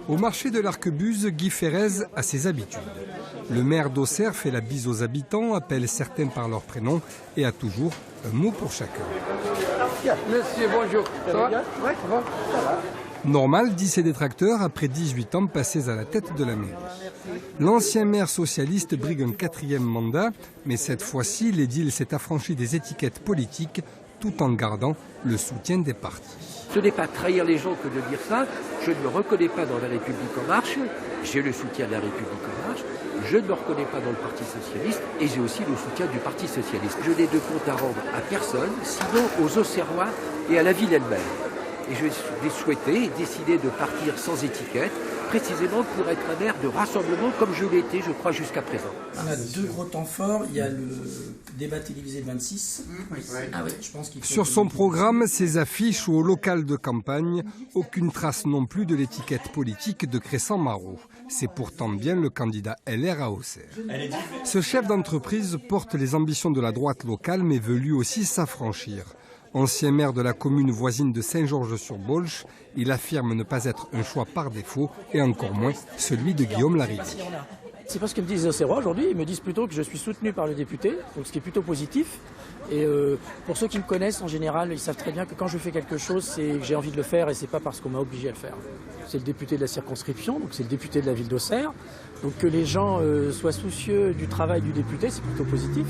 Au marché de l'Arquebuse, Guy Ferrez a ses habitudes. Le maire d'Auxerre fait la bise aux habitants, appelle certains par leur prénom et a toujours un mot pour chacun. Monsieur, bonjour. Ça va? Ouais, ça va. Normal, dit ses détracteurs, après 18 ans passés à la tête de la mairie. L'ancien maire socialiste brigue un 4e mandat, mais cette fois-ci, l'édile s'est affranchi des étiquettes politiques tout en gardant le soutien des partis. Ce n'est pas trahir les gens que de dire ça. Je ne me reconnais pas dans la République En Marche. J'ai le soutien de la République En Marche. Je ne me reconnais pas dans le Parti Socialiste et j'ai aussi le soutien du Parti Socialiste. Je n'ai de compte à rendre à personne, sinon aux Auxerrois et à la ville elle-même. Et je vais souhaiter et décider de partir sans étiquette, précisément pour être un maire de rassemblement comme je l'ai été, je crois, jusqu'à présent. On a deux gros temps forts. Il y a le débat télévisé le 26. Ah oui, je pense qu'il faut Sur son programme, ses affiches ou au local de campagne, aucune trace non plus de l'étiquette politique de Cressan-Marot. C'est pourtant bien le candidat LR à Auxerre. Ce chef d'entreprise porte les ambitions de la droite locale, mais veut lui aussi s'affranchir. Ancien maire de la commune voisine de Saint-Georges-sur-Bolche, il affirme ne pas être un choix par défaut et encore moins celui de Guillaume Larivy. C'est pas ce que me disent les Auxerrois aujourd'hui. Ils me disent plutôt que je suis soutenu par le député, donc ce qui est plutôt positif. Et pour ceux qui me connaissent en général, ils savent très bien que quand je fais quelque chose, c'est que j'ai envie de le faire et c'est pas parce qu'on m'a obligé à le faire. C'est le député de la circonscription, donc c'est le député de la ville d'Auxerre. Donc que les gens soient soucieux du travail du député, c'est plutôt positif.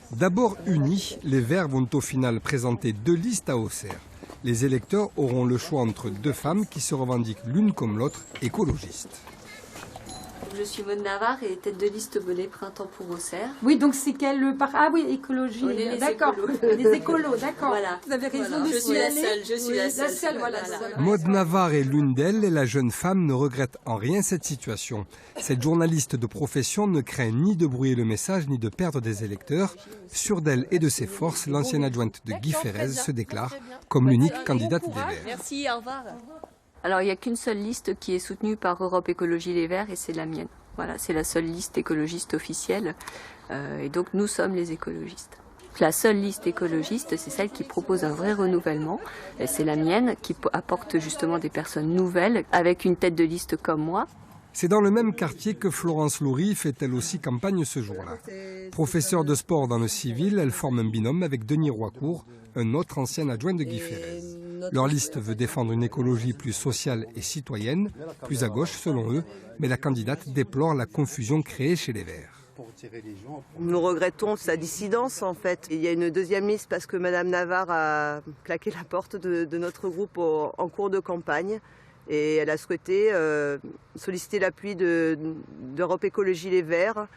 D'abord unis, les Verts vont au final présenter 2 listes à Auxerre. Les électeurs auront le choix entre 2 femmes qui se revendiquent l'une comme l'autre écologistes. Je suis Maud Navarre et tête de liste Bonnet Printemps pour Auxerre. Oui, donc c'est quel Ah oui, écologie. D'accord. Les écolos, d'accord. Voilà. Vous avez raison de Je suis la seule. Je suis la seule. Voilà. Maud Navarre est l'une d'elles et la jeune femme ne regrette en rien cette situation. Cette journaliste de profession ne craint ni de brouiller le message ni de perdre des électeurs. Sûre d'elle et de ses forces, l'ancienne adjointe de Guy Ferrez se déclare comme l'unique candidate des Verts. Merci, au revoir. Alors, il n'y a qu'une seule liste qui est soutenue par Europe Écologie Les Verts et c'est la mienne. Voilà, c'est la seule liste écologiste officielle. Et donc, nous sommes les écologistes. La seule liste écologiste, c'est celle qui propose un vrai renouvellement. Et c'est la mienne qui apporte justement des personnes nouvelles avec une tête de liste comme moi. C'est dans le même quartier que Florence Loury fait elle aussi campagne ce jour-là. Professeure de sport dans le civil, elle forme un binôme avec Denis Roicourt, un autre ancien adjoint de Guy Ferrez. Leur liste veut défendre une écologie plus sociale et citoyenne, plus à gauche selon eux, mais la candidate déplore la confusion créée chez les Verts. Nous regrettons sa dissidence en fait. Il y a une deuxième liste parce que Madame Navarre a claqué la porte de notre groupe en cours de campagne. Et elle a souhaité solliciter l'appui d'Europe Écologie Les Verts.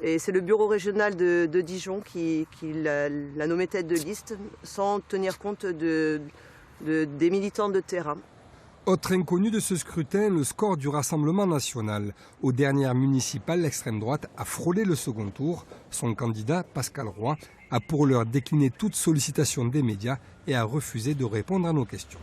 Et c'est le bureau régional de Dijon qui l'a nommée tête de liste sans tenir compte des militants de terrain. Autre inconnu de ce scrutin, le score du Rassemblement national. Aux dernières municipales, l'extrême droite a frôlé le second tour. Son candidat, Pascal Roy, a pour l'heure décliné toute sollicitation des médias et a refusé de répondre à nos questions.